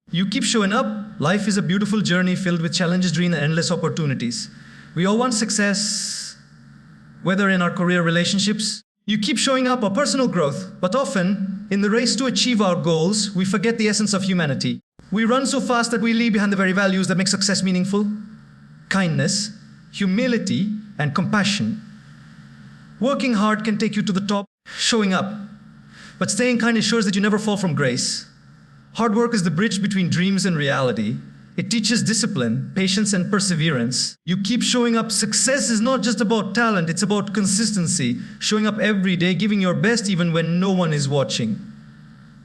You keep showing up. Life is a beautiful journey filled with challenges, dreams, and endless opportunities. We all want success, whether in our career, relationships. You keep showing up or personal growth, but often, in the race to achieve our goals, we forget the essence of humanity. We run so fast that we leave behind the very values that make success meaningful: kindness, humility, and compassion. Working hard can take you to the top, showing up. But staying kind ensures that you never fall from grace. Hard work is the bridge between dreams and reality. It teaches discipline, patience, and perseverance. You keep showing up. Success is not just about talent, it's about consistency. Showing up every day, giving your best even when no one is watching.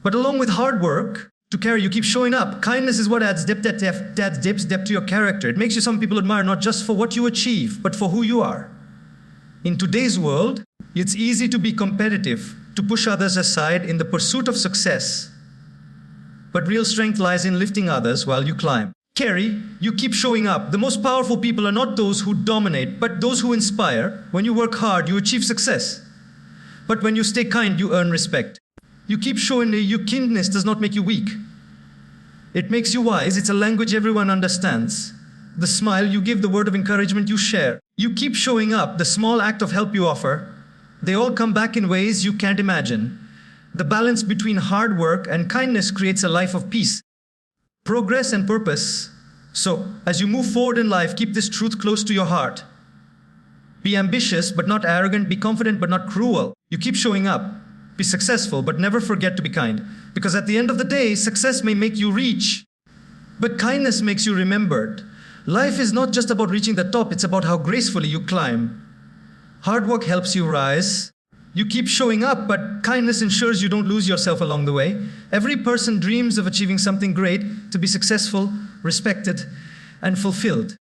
But along with hard work, to carry, you keep showing up. Kindness is what adds depth to your character. It makes you some people admire not just for what you achieve, but for who you are. In today's world, it's easy to be competitive, to push others aside in the pursuit of success. But real strength lies in lifting others while you climb. Carry, you keep showing up. The most powerful people are not those who dominate, but those who inspire. When you work hard, you achieve success. But when you stay kind, you earn respect. You keep showing that your kindness does not make you weak. It makes you wise. It's a language everyone understands. The smile you give, the word of encouragement you share. You keep showing up. The small act of help you offer, they all come back in ways you can't imagine. The balance between hard work and kindness creates a life of peace, progress, and purpose. So, as you move forward in life, keep this truth close to your heart. Be ambitious, but not arrogant. Be confident, but not cruel. You keep showing up. Be successful, but never forget to be kind. Because at the end of the day, success may make you rich, but kindness makes you remembered. Life is not just about reaching the top, it's about how gracefully you climb. Hard work helps you rise. You keep showing up, but kindness ensures you don't lose yourself along the way. Every person dreams of achieving something great, to be successful, respected, and fulfilled.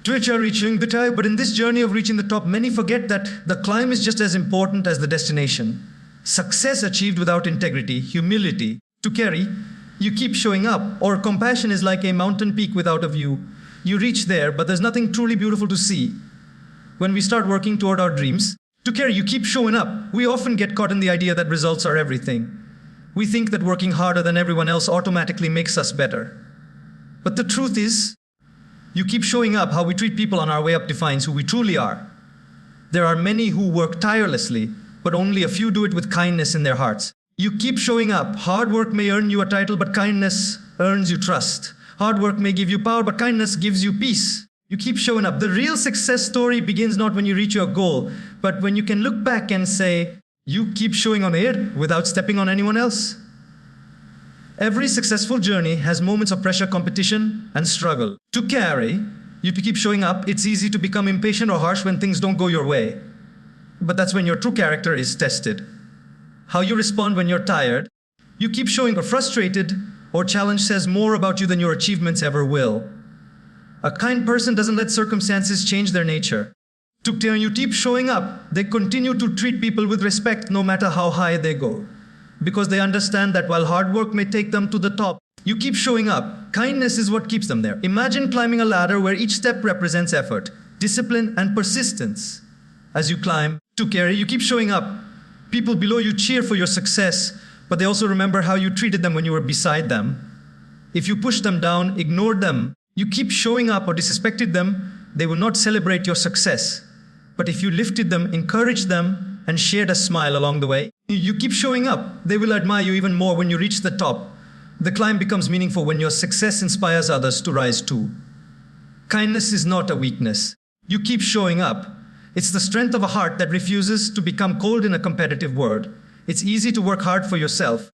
Reaching the top, but in this journey of reaching the top, many forget that the climb is just as important as the destination. Success achieved without integrity, humility, to carry, you keep showing up. Or compassion is like a mountain peak without a view. You reach there, but there's nothing truly beautiful to see. When we start working toward our dreams, to carry, you keep showing up. We often get caught in the idea that results are everything. We think that working harder than everyone else automatically makes us better. But the truth is, you keep showing up. How we treat people on our way up defines who we truly are. There are many who work tirelessly, but only a few do it with kindness in their hearts. You keep showing up. Hard work may earn you a title, but kindness earns you trust. Hard work may give you power, but kindness gives you peace. You keep showing up. The real success story begins not when you reach your goal, but when you can look back and say, you keep showing on it without stepping on anyone else. Every successful journey has moments of pressure, competition, and struggle. To carry, you keep showing up. It's easy to become impatient or harsh when things don't go your way. But that's when your true character is tested. How you respond when you're tired. You keep showing or frustrated or challenged says more about you than your achievements ever will. A kind person doesn't let circumstances change their nature. You keep showing up. They continue to treat people with respect no matter how high they go. Because they understand that while hard work may take them to the top, you keep showing up. Kindness is what keeps them there. Imagine climbing a ladder where each step represents effort, discipline, and persistence. As you climb, to carry, you keep showing up. People below you cheer for your success, but they also remember how you treated them when you were beside them. If you pushed them down, ignored them, you keep showing up or disrespected them, they will not celebrate your success. But if you lifted them, encouraged them, and shared a smile along the way, you keep showing up. They will admire you even more when you reach the top. The climb becomes meaningful when your success inspires others to rise too. Kindness is not a weakness. You keep showing up. It's the strength of a heart that refuses to become cold in a competitive world. It's easy to work hard for yourself,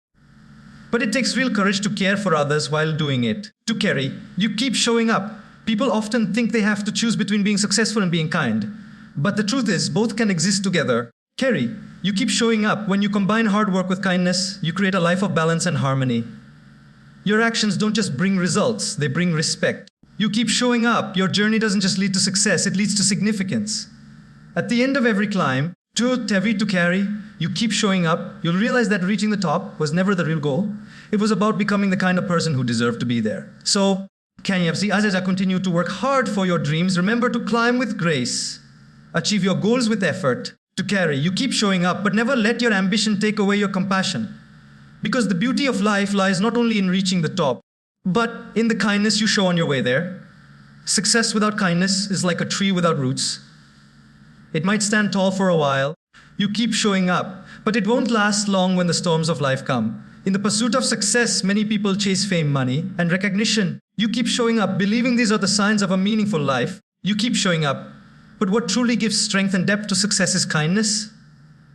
but it takes real courage to care for others while doing it. To carry, you keep showing up. People often think they have to choose between being successful and being kind. But the truth is, both can exist together. Carry, you keep showing up. When you combine hard work with kindness, you create a life of balance and harmony. Your actions don't just bring results, they bring respect. You keep showing up. Your journey doesn't just lead to success, it leads to significance. At the end of every climb, too heavy to carry, you keep showing up. You'll realize that reaching the top was never the real goal. It was about becoming the kind of person who deserved to be there. So, as I continue to work hard for your dreams, remember to climb with grace. Achieve your goals with effort. To carry, you keep showing up, but never let your ambition take away your compassion. Because the beauty of life lies not only in reaching the top, But in the kindness you show on your way there, success without kindness is like a tree without roots. It might stand tall for a while. You keep showing up, but it won't last long when the storms of life come. In the pursuit of success, many people chase fame, money, and recognition. You keep showing up, believing these are the signs of a meaningful life. You keep showing up. But what truly gives strength and depth to success is kindness,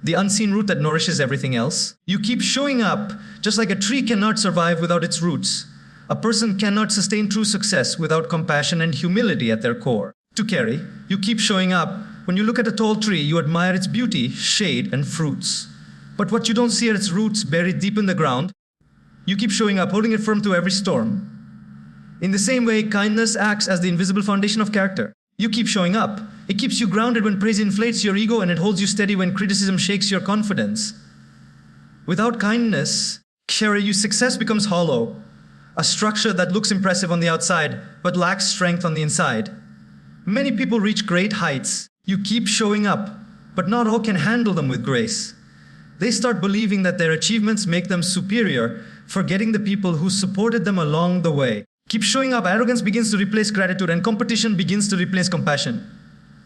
the unseen root that nourishes everything else. You keep showing up, just like a tree cannot survive without its roots. A person cannot sustain true success without compassion and humility at their core. To carry, you keep showing up. When you look at a tall tree, you admire its beauty, shade, and fruits. But what you don't see are its roots buried deep in the ground. You keep showing up, holding it firm through every storm. In the same way, kindness acts as the invisible foundation of character. You keep showing up. It keeps you grounded when praise inflates your ego, and it holds you steady when criticism shakes your confidence. Without kindness, your success becomes hollow, a structure that looks impressive on the outside, but lacks strength on the inside. Many people reach great heights. You keep showing up, but not all can handle them with grace. They start believing that their achievements make them superior, forgetting the people who supported them along the way. Keep showing up, arrogance begins to replace gratitude, and competition begins to replace compassion.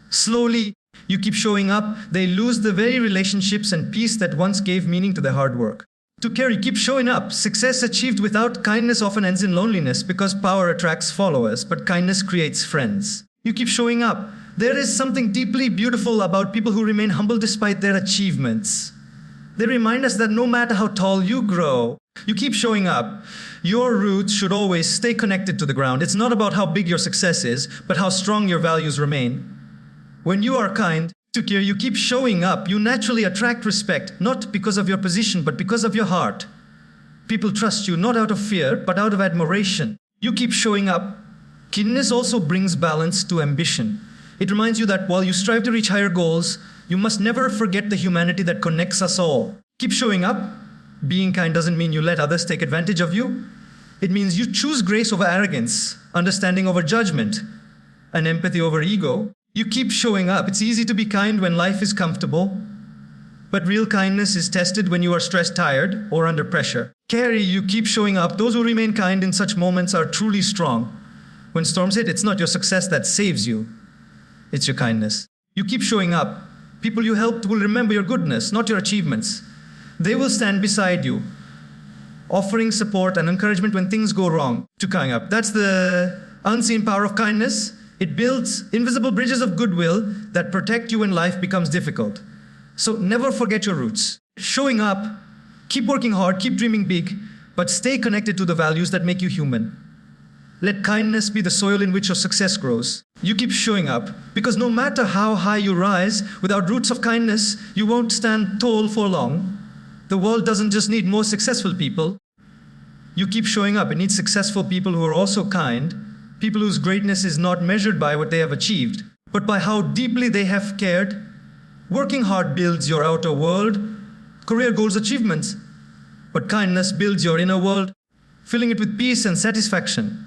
Slowly, you keep showing up, they lose the very relationships and peace that once gave meaning to their hard work. To carry, keep showing up. Success achieved without kindness often ends in loneliness because power attracts followers, but kindness creates friends. You keep showing up. There is something deeply beautiful about people who remain humble despite their achievements. They remind us that no matter how tall you grow, you keep showing up. Your roots should always stay connected to the ground. It's not about how big your success is, but how strong your values remain. When you are kind, you keep showing up. You naturally attract respect, not because of your position, but because of your heart. People trust you not out of fear, but out of admiration. You keep showing up. Kindness also brings balance to ambition. It reminds you that while you strive to reach higher goals, you must never forget the humanity that connects us all. Keep showing up. Being kind doesn't mean you let others take advantage of you. It means you choose grace over arrogance, understanding over judgment, and empathy over ego. You keep showing up. It's easy to be kind when life is comfortable, but real kindness is tested when you are stressed, tired, or under pressure. Carry, you keep showing up. Those who remain kind in such moments are truly strong. When storms hit, it's not your success that saves you. It's your kindness. You keep showing up. People you helped will remember your goodness, not your achievements. They will stand beside you, offering support and encouragement when things go wrong. To kind up. That's the unseen power of kindness. It builds invisible bridges of goodwill that protect you when life becomes difficult. So never forget your roots. Showing up, keep working hard, keep dreaming big, but stay connected to the values that make you human. Let kindness be the soil in which your success grows. You keep showing up, because no matter how high you rise, without roots of kindness, you won't stand tall for long. The world doesn't just need more successful people. You keep showing up. It needs successful people who are also kind, people whose greatness is not measured by what they have achieved, but by how deeply they have cared. Working hard builds your outer world, career goals, achievements, but kindness builds your inner world, filling it with peace and satisfaction.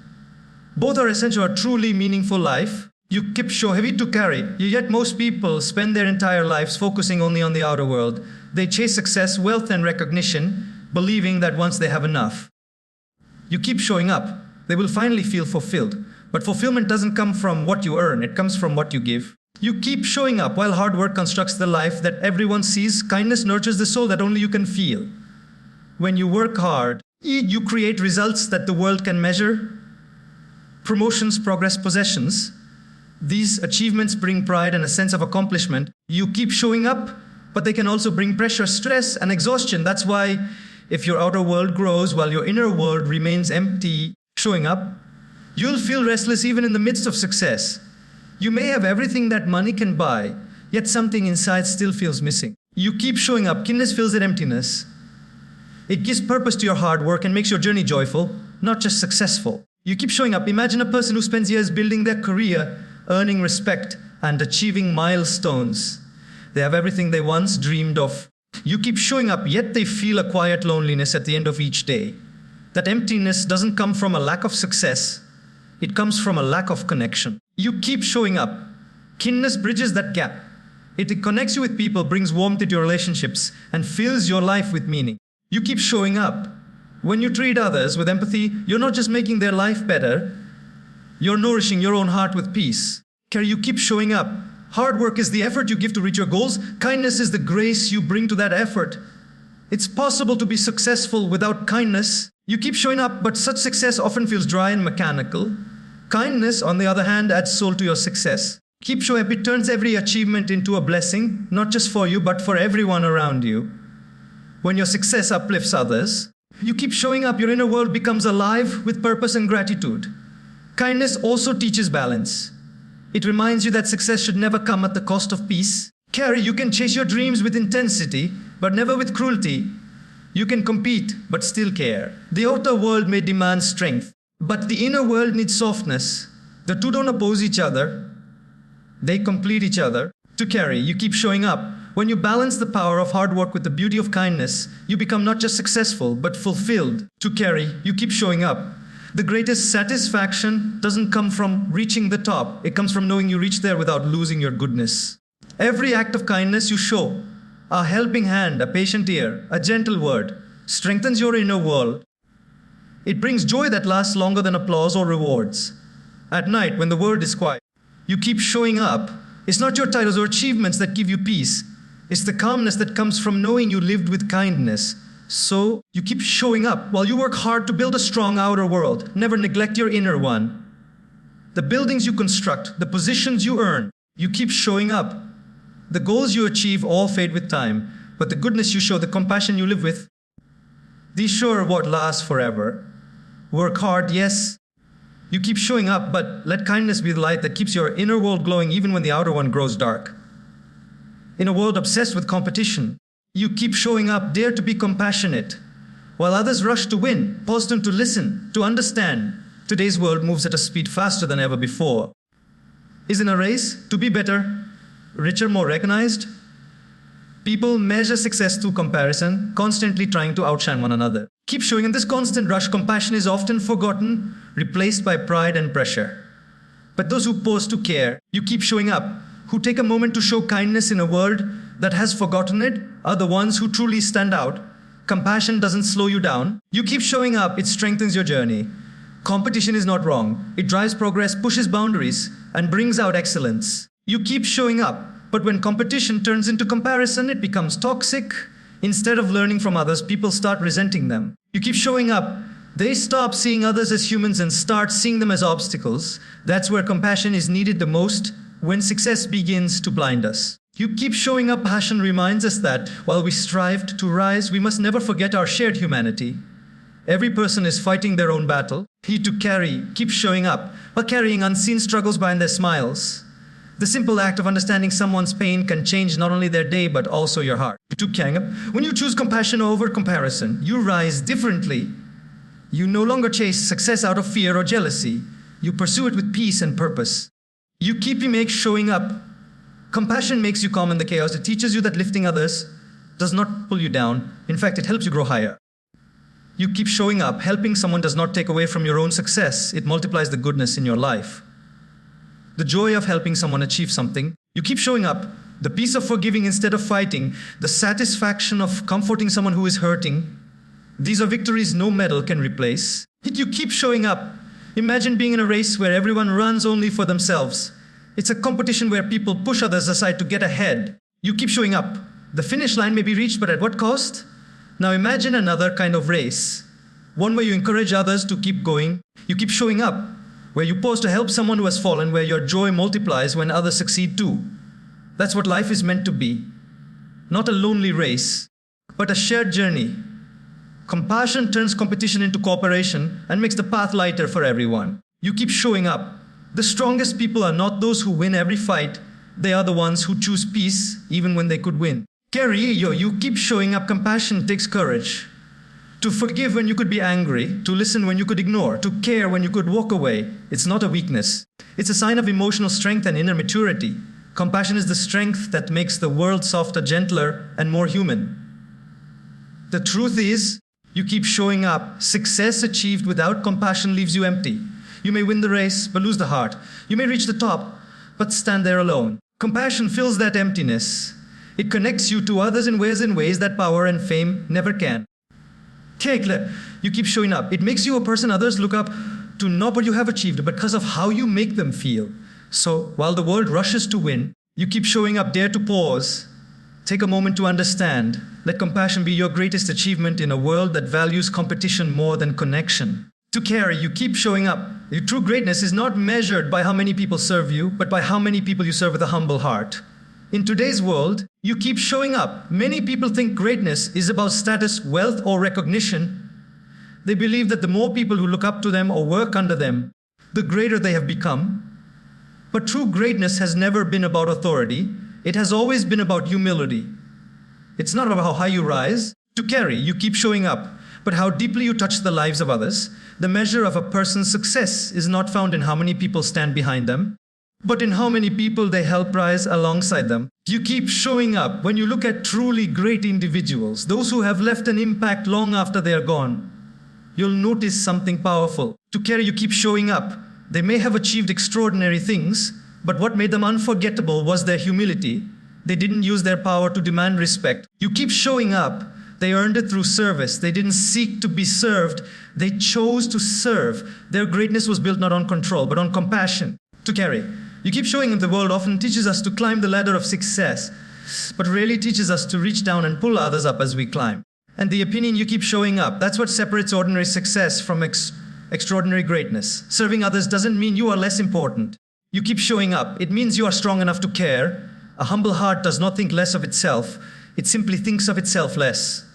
Both are essential for a truly meaningful life. You keep heavy to carry, yet most people spend their entire lives focusing only on the outer world. They chase success, wealth, and recognition, believing that once they have enough. You keep showing up, they will finally feel fulfilled. But fulfillment doesn't come from what you earn, it comes from what you give. You keep showing up while hard work constructs the life that everyone sees. Kindness nurtures the soul that only you can feel. When you work hard, you create results that the world can measure. Promotions, progress, possessions. These achievements bring pride and a sense of accomplishment. You keep showing up, but they can also bring pressure, stress, and exhaustion. That's why if your outer world grows while your inner world remains empty, showing up, you'll feel restless even in the midst of success. You may have everything that money can buy, yet something inside still feels missing. You keep showing up. Kindness fills that emptiness. It gives purpose to your hard work and makes your journey joyful, not just successful. You keep showing up. Imagine a person who spends years building their career, earning respect, and achieving milestones. They have everything they once dreamed of. You keep showing up, yet they feel a quiet loneliness at the end of each day. That emptiness doesn't come from a lack of success. It comes from a lack of connection. You keep showing up. Kindness bridges that gap. It connects you with people, brings warmth into your relationships, and fills your life with meaning. You keep showing up. When you treat others with empathy, you're not just making their life better, you're nourishing your own heart with peace. Carrie, you keep showing up. Hard work is the effort you give to reach your goals. Kindness is the grace you bring to that effort. It's possible to be successful without kindness. You keep showing up, but such success often feels dry and mechanical. Kindness, on the other hand, adds soul to your success. Keep showing up. It turns every achievement into a blessing, not just for you, but for everyone around you. When your success uplifts others, you keep showing up. Your inner world becomes alive with purpose and gratitude. Kindness also teaches balance. It reminds you that success should never come at the cost of peace. Carrie, you can chase your dreams with intensity, but never with cruelty. You can compete, but still care. The outer world may demand strength, but the inner world needs softness. The two don't oppose each other. They complete each other. To Carrie, you keep showing up. When you balance the power of hard work with the beauty of kindness, you become not just successful, but fulfilled. To Carrie, you keep showing up. The greatest satisfaction doesn't come from reaching the top. It comes from knowing you reach there without losing your goodness. Every act of kindness you show, a helping hand, a patient ear, a gentle word, strengthens your inner world. It brings joy that lasts longer than applause or rewards. At night, when the world is quiet, you keep showing up. It's not your titles or achievements that give you peace. It's the calmness that comes from knowing you lived with kindness. So you keep showing up while you work hard to build a strong outer world. Never neglect your inner one. The buildings you construct, the positions you earn, you keep showing up. The goals you achieve all fade with time, but the goodness you show, the compassion you live with, these sure are what lasts forever. Work hard, yes. You keep showing up, but let kindness be the light that keeps your inner world glowing even when the outer one grows dark. In a world obsessed with competition, you keep showing up, dare to be compassionate. While others rush to win, pause them to listen, to understand. Today's world moves at a speed faster than ever before. Is in a race to be better, richer, more recognized? People measure success through comparison, constantly trying to outshine one another. Keep showing in this constant rush, compassion is often forgotten, replaced by pride and pressure. But those who pause to care, you keep showing up, who take a moment to show kindness in a world that has forgotten it, are the ones who truly stand out. Compassion doesn't slow you down. You keep showing up, it strengthens your journey. Competition is not wrong. It drives progress, pushes boundaries, and brings out excellence. You keep showing up, but when competition turns into comparison, it becomes toxic. Instead of learning from others, people start resenting them. You keep showing up. They stop seeing others as humans and start seeing them as obstacles. That's where compassion is needed the most, when success begins to blind us. You keep showing up. Passion reminds us that while we strive to rise, we must never forget our shared humanity. Every person is fighting their own battle. He to carry, keep showing up, while carrying unseen struggles behind their smiles. The simple act of understanding someone's pain can change not only their day, but also your heart. To carrying up, when you choose compassion over comparison, you rise differently. You no longer chase success out of fear or jealousy. You pursue it with peace and purpose. You keep showing up. Compassion makes you calm in the chaos. It teaches you that lifting others does not pull you down. In fact, it helps you grow higher. You keep showing up. Helping someone does not take away from your own success. It multiplies the goodness in your life. The joy of helping someone achieve something. You keep showing up. The peace of forgiving instead of fighting. The satisfaction of comforting someone who is hurting. These are victories no medal can replace. You keep showing up. Imagine being in a race where everyone runs only for themselves. It's a competition where people push others aside to get ahead. You keep showing up. The finish line may be reached, but at what cost? Now imagine another kind of race. One where you encourage others to keep going. You keep showing up. Where you pause to help someone who has fallen, where your joy multiplies when others succeed too. That's what life is meant to be. Not a lonely race, but a shared journey. Compassion turns competition into cooperation and makes the path lighter for everyone. You keep showing up. The strongest people are not those who win every fight. They are the ones who choose peace even when they could win. Carrie, you keep showing up. Compassion takes courage. To forgive when you could be angry, to listen when you could ignore, to care when you could walk away. It's not a weakness. It's a sign of emotional strength and inner maturity. Compassion is the strength that makes the world softer, gentler, and more human. The truth is, you keep showing up. Success achieved without compassion leaves you empty. You may win the race, but lose the heart. You may reach the top, but stand there alone. Compassion fills that emptiness. It connects you to others in ways that power and fame never can. Okay, you keep showing up. It makes you a person others look up to, not what you have achieved, but because of how you make them feel. So while the world rushes to win, you keep showing up, dare to pause, take a moment to understand. Let compassion be your greatest achievement in a world that values competition more than connection. To carry, you keep showing up. Your true greatness is not measured by how many people serve you, but by how many people you serve with a humble heart. In today's world, you keep showing up. Many people think greatness is about status, wealth, or recognition. They believe that the more people who look up to them or work under them, the greater they have become. But true greatness has never been about authority. It has always been about humility. It's not about how high you rise. To carry, you keep showing up, but how deeply you touch the lives of others. The measure of a person's success is not found in how many people stand behind them, but in how many people they help rise alongside them. You keep showing up. When you look at truly great individuals, those who have left an impact long after they are gone, you'll notice something powerful. To carry, you keep showing up. They may have achieved extraordinary things, but what made them unforgettable was their humility. They didn't use their power to demand respect. You keep showing up. They earned it through service. They didn't seek to be served. They chose to serve. Their greatness was built not on control, but on compassion. To carry, you keep showing up. The world often teaches us to climb the ladder of success, but rarely teaches us to reach down and pull others up as we climb. And the opinion, you keep showing up. That's what separates ordinary success from extraordinary greatness. Serving others doesn't mean you are less important. You keep showing up. It means you are strong enough to care. A humble heart does not think less of itself. It simply thinks of itself less.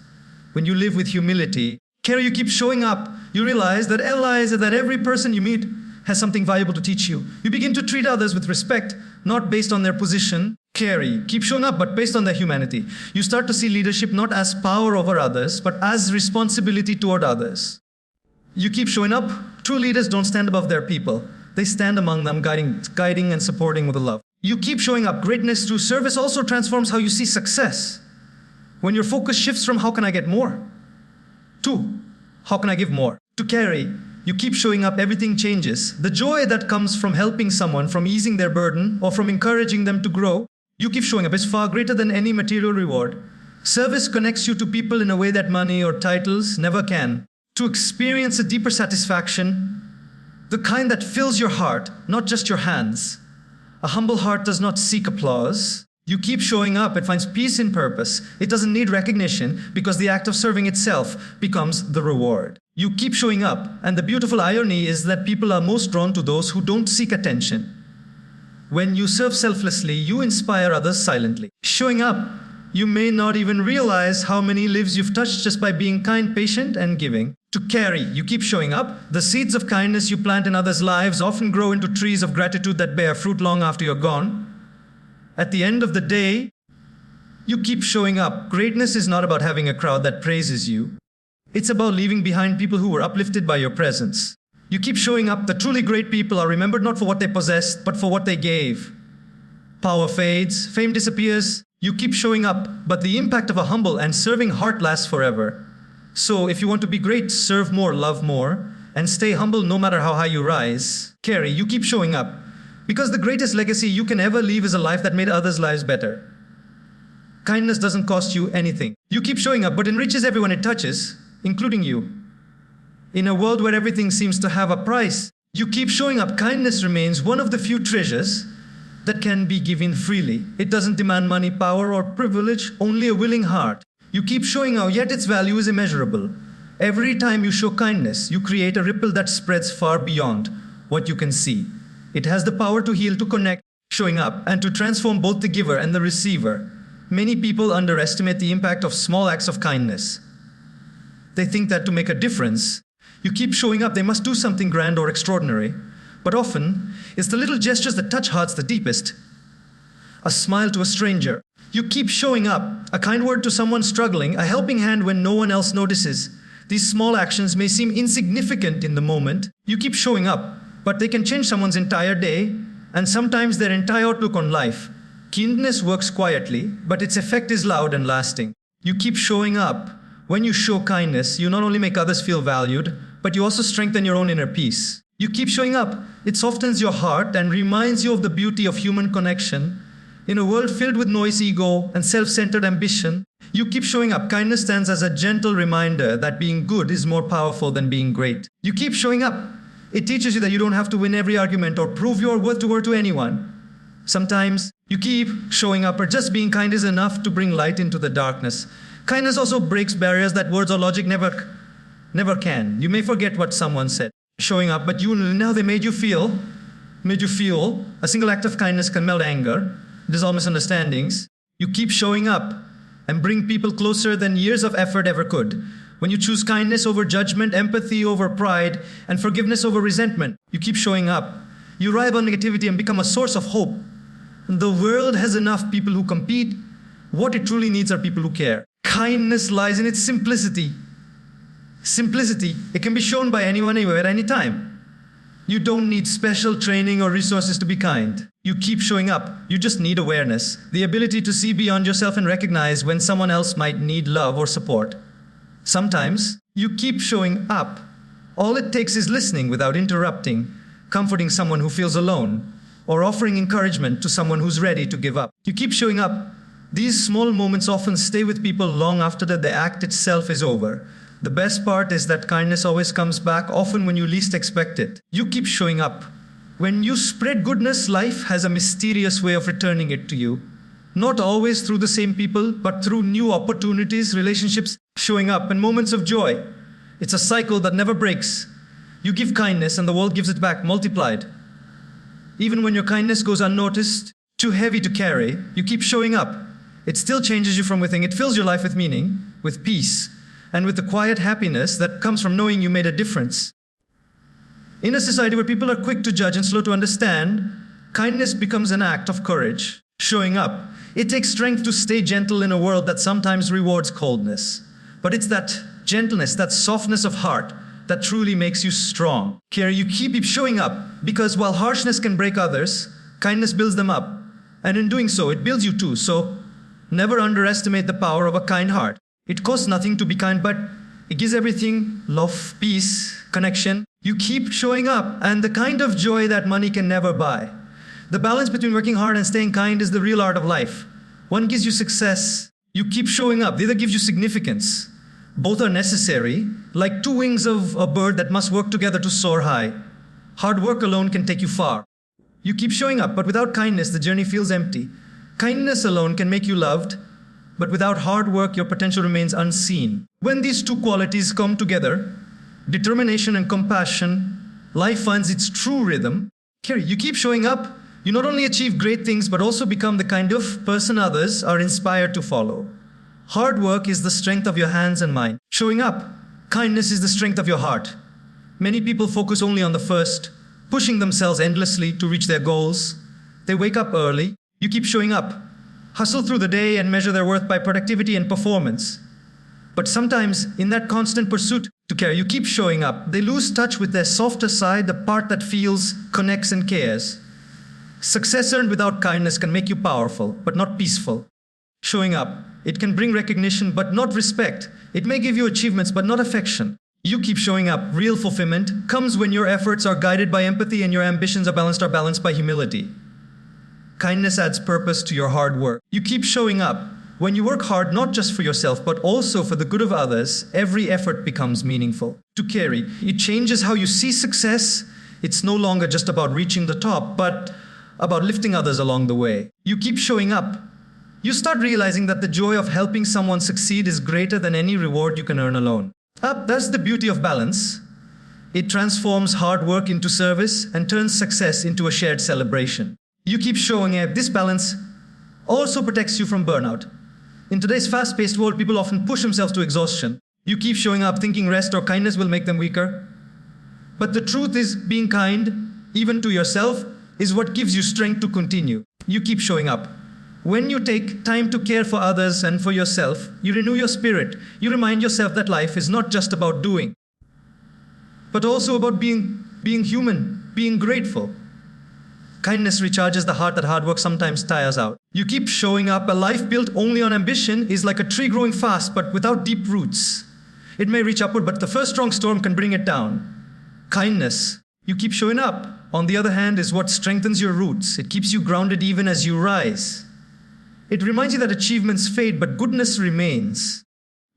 When you live with humility, care, you keep showing up. You realize that every person you meet has something valuable to teach you. You begin to treat others with respect, not based on their position. Carry, keep showing up, but based on their humanity. You start to see leadership not as power over others, but as responsibility toward others. You keep showing up. True leaders don't stand above their people. They stand among them, guiding and supporting with love. You keep showing up. Greatness through service also transforms how you see success. When your focus shifts from how can I get more to how can I give more. To carry, you keep showing up, everything changes. The joy that comes from helping someone, from easing their burden, or from encouraging them to grow, you keep showing up. It's far greater than any material reward. Service connects you to people in a way that money or titles never can. To experience a deeper satisfaction, the kind that fills your heart, not just your hands. A humble heart does not seek applause. You keep showing up. It finds peace in purpose. It doesn't need recognition because the act of serving itself becomes the reward. You keep showing up, and the beautiful irony is that people are most drawn to those who don't seek attention. When you serve selflessly, you inspire others silently. Showing up, you may not even realize how many lives you've touched just by being kind, patient, and giving. To carry, you keep showing up. The seeds of kindness you plant in others' lives often grow into trees of gratitude that bear fruit long after you're gone. At the end of the day, you keep showing up. Greatness is not about having a crowd that praises you. It's about leaving behind people who were uplifted by your presence. You keep showing up. The truly great people are remembered not for what they possessed, but for what they gave. Power fades, fame disappears. You keep showing up, but the impact of a humble and serving heart lasts forever. So if you want to be great, serve more, love more, and stay humble no matter how high you rise. Carry, you keep showing up. Because the greatest legacy you can ever leave is a life that made others' lives better. Kindness doesn't cost you anything. You keep showing up, but enriches everyone it touches, including you. In a world where everything seems to have a price, you keep showing up. Kindness remains one of the few treasures that can be given freely. It doesn't demand money, power, or privilege, only a willing heart. You keep showing up, yet its value is immeasurable. Every time you show kindness, you create a ripple that spreads far beyond what you can see. It has the power to heal, to connect, showing up, and to transform both the giver and the receiver. Many people underestimate the impact of small acts of kindness. They think that to make a difference, you keep showing up, they must do something grand or extraordinary. But often, it's the little gestures that touch hearts the deepest. A smile to a stranger. You keep showing up. A kind word to someone struggling, a helping hand when no one else notices. These small actions may seem insignificant in the moment. You keep showing up, but they can change someone's entire day, and sometimes their entire outlook on life. Kindness works quietly, but its effect is loud and lasting. You keep showing up. When you show kindness, you not only make others feel valued, but you also strengthen your own inner peace. You keep showing up. It softens your heart and reminds you of the beauty of human connection. In a world filled with noise, ego, and self-centered ambition, You keep showing up. Kindness stands as a gentle reminder that being good is more powerful than being great. You keep showing up. It teaches you that you don't have to win every argument or prove your worth to anyone. Sometimes you keep showing up, or just being kind is enough to bring light into the darkness. Kindness also breaks barriers that words or logic never can. You may forget what someone said. Showing up, but you know they made you feel. A single act of kindness can melt anger, dissolve misunderstandings. You keep showing up and bring people closer than years of effort ever could. When you choose kindness over judgment, empathy over pride, and forgiveness over resentment, you keep showing up. You rise above negativity and become a source of hope. The world has enough people who compete. What it truly needs are people who care. Kindness lies in its simplicity. Simplicity, it can be shown by anyone, anywhere, at any time. You don't need special training or resources to be kind. You keep showing up. You just need awareness, the ability to see beyond yourself and recognize when someone else might need love or support. Sometimes you keep showing up. All it takes is listening without interrupting, comforting someone who feels alone, or offering encouragement to someone who's ready to give up. You keep showing up. These small moments often stay with people long after the act itself is over. The best part is that kindness always comes back, often when you least expect it. You keep showing up. When you spread goodness, life has a mysterious way of returning it to you. Not always through the same people, but through new opportunities, relationships, showing up, and moments of joy. It's a cycle that never breaks. You give kindness and the world gives it back, multiplied. Even when your kindness goes unnoticed, too heavy to carry, you keep showing up. It still changes you from within. It fills your life with meaning, with peace, and with the quiet happiness that comes from knowing you made a difference. In a society where people are quick to judge and slow to understand, kindness becomes an act of courage, showing up. It takes strength to stay gentle in a world that sometimes rewards coldness. But it's that gentleness, that softness of heart, that truly makes you strong. Care, you keep showing up, because while harshness can break others, kindness builds them up. And in doing so, it builds you too. So never underestimate the power of a kind heart. It costs nothing to be kind, but it gives everything: love, peace, connection. You keep showing up, and the kind of joy that money can never buy. The balance between working hard and staying kind is the real art of life. One gives you success. You keep showing up. The other gives you significance. Both are necessary, like two wings of a bird that must work together to soar high. Hard work alone can take you far. You keep showing up, but without kindness, the journey feels empty. Kindness alone can make you loved, but without hard work, your potential remains unseen. When these two qualities come together, determination and compassion, life finds its true rhythm. Kerry, you keep showing up, you not only achieve great things, but also become the kind of person others are inspired to follow. Hard work is the strength of your hands and mind. Showing up, kindness is the strength of your heart. Many people focus only on the first, pushing themselves endlessly to reach their goals. They wake up early. You keep showing up, hustle through the day and measure their worth by productivity and performance. But sometimes in that constant pursuit to care, you keep showing up. They lose touch with their softer side, the part that feels, connects, and cares. Success earned without kindness can make you powerful, but not peaceful. Showing up, it can bring recognition, but not respect. It may give you achievements, but not affection. You keep showing up. Real fulfillment comes when your efforts are guided by empathy and your ambitions are balanced by humility. Kindness adds purpose to your hard work. You keep showing up. When you work hard, not just for yourself, but also for the good of others, every effort becomes meaningful. To carry, it changes how you see success. It's no longer just about reaching the top, but about lifting others along the way. You keep showing up. You start realizing that the joy of helping someone succeed is greater than any reward you can earn alone. That's the beauty of balance. It transforms hard work into service and turns success into a shared celebration. You keep showing up. This balance also protects you from burnout. In today's fast-paced world, people often push themselves to exhaustion. You keep showing up thinking rest or kindness will make them weaker. But the truth is, being kind, even to yourself, is what gives you strength to continue. You keep showing up. When you take time to care for others and for yourself, you renew your spirit. You remind yourself that life is not just about doing, but also about being human, being grateful. Kindness recharges the heart that hard work sometimes tires out. You keep showing up. A life built only on ambition is like a tree growing fast, but without deep roots. It may reach upward, but the first strong storm can bring it down. Kindness, you keep showing up, on the other hand, is what strengthens your roots. It keeps you grounded even as you rise. It reminds you that achievements fade, but goodness remains.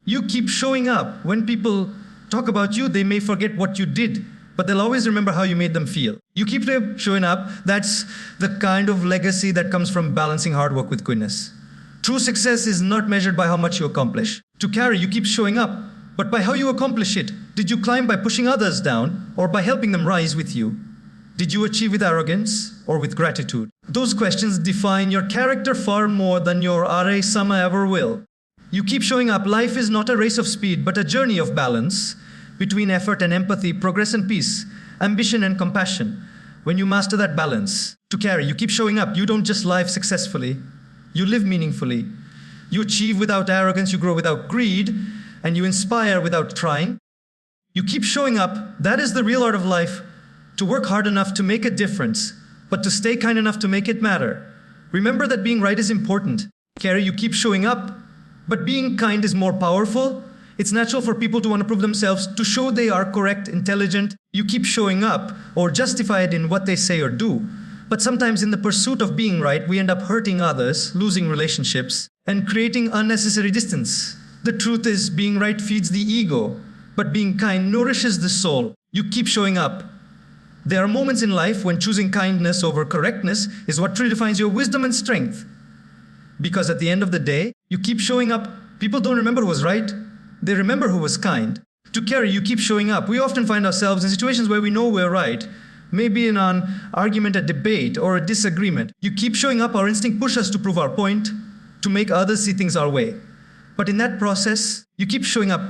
You keep showing up. When people talk about you, they may forget what you did, but they'll always remember how you made them feel. You keep showing up. That's the kind of legacy that comes from balancing hard work with goodness. True success is not measured by how much you accomplish. To carry, you keep showing up, but by how you accomplish it. Did you climb by pushing others down, or by helping them rise with you? Did you achieve with arrogance or with gratitude? Those questions define your character far more than your are sama ever will. You keep showing up. Life is not a race of speed, but a journey of balance between effort and empathy, progress and peace, ambition and compassion. When you master that balance, to carry, you keep showing up. You don't just live successfully, you live meaningfully. You achieve without arrogance, you grow without greed, and you inspire without trying. You keep showing up. That is the real art of life. To work hard enough to make a difference, but to stay kind enough to make it matter. Remember that being right is important. Carrie, you keep showing up, but being kind is more powerful. It's natural for people to want to prove themselves, to show they are correct, intelligent. You keep showing up, or justify it in what they say or do. But sometimes in the pursuit of being right, we end up hurting others, losing relationships, and creating unnecessary distance. The truth is, being right feeds the ego, but being kind nourishes the soul. You keep showing up. There are moments in life when choosing kindness over correctness is what truly defines your wisdom and strength. Because at the end of the day, you keep showing up. People don't remember who was right. They remember who was kind. To carry, you keep showing up. We often find ourselves in situations where we know we're right. Maybe in an argument, a debate, or a disagreement. You keep showing up. Our instinct pushes us to prove our point, to make others see things our way. But in that process, you keep showing up.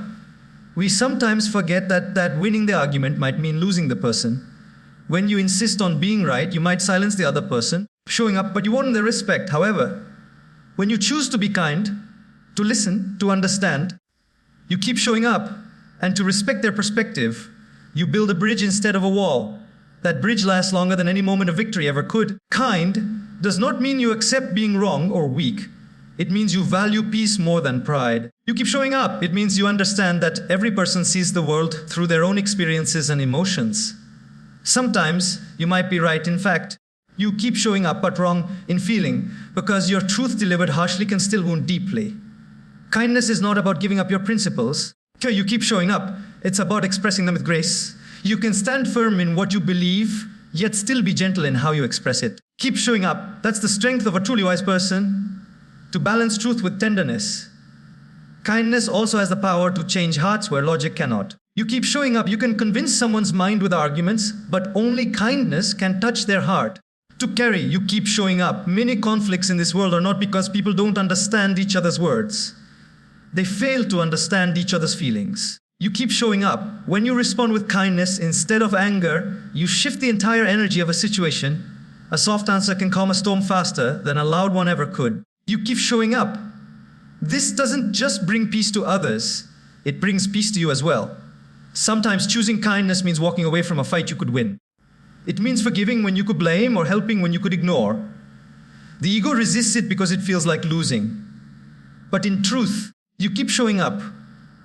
We sometimes forget that winning the argument might mean losing the person. When you insist on being right, you might silence the other person, showing up, but you won their respect. However, when you choose to be kind, to listen, to understand, you keep showing up, and to respect their perspective, you build a bridge instead of a wall. That bridge lasts longer than any moment of victory ever could. Kind does not mean you accept being wrong or weak. It means you value peace more than pride. You keep showing up. It means you understand that every person sees the world through their own experiences and emotions. Sometimes you might be right in fact. You keep showing up but wrong in feeling, because your truth delivered harshly can still wound deeply. Kindness is not about giving up your principles. Okay, you keep showing up. It's about expressing them with grace. You can stand firm in what you believe, yet still be gentle in how you express it. Keep showing up. That's the strength of a truly wise person, to balance truth with tenderness. Kindness also has the power to change hearts where logic cannot. You keep showing up. You can convince someone's mind with arguments, but only kindness can touch their heart. To carry, you keep showing up. Many conflicts in this world are not because people don't understand each other's words. They fail to understand each other's feelings. You keep showing up. When you respond with kindness instead of anger, you shift the entire energy of a situation. A soft answer can calm a storm faster than a loud one ever could. You keep showing up. This doesn't just bring peace to others, it brings peace to you as well. Sometimes choosing kindness means walking away from a fight you could win. It means forgiving when you could blame or helping when you could ignore. The ego resists it because it feels like losing. But in truth, you keep showing up.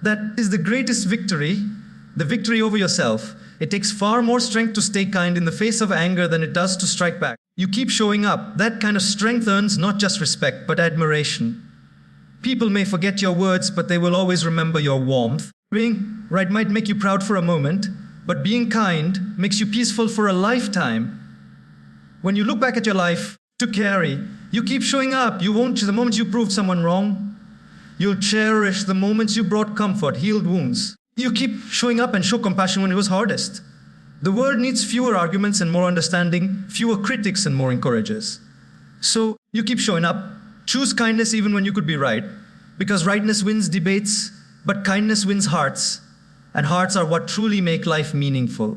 That is the greatest victory, the victory over yourself. It takes far more strength to stay kind in the face of anger than it does to strike back. You keep showing up. That kind of strength earns not just respect, but admiration. People may forget your words, but they will always remember your warmth. Being right might make you proud for a moment, but being kind makes you peaceful for a lifetime. When you look back at your life, to carry, you keep showing up. You won't the moments you proved someone wrong. You'll cherish the moments you brought comfort, healed wounds. You keep showing up and show compassion when it was hardest. The world needs fewer arguments and more understanding, fewer critics and more encouragers. So you keep showing up. Choose kindness even when you could be right, because rightness wins debates, but kindness wins hearts, and hearts are what truly make life meaningful.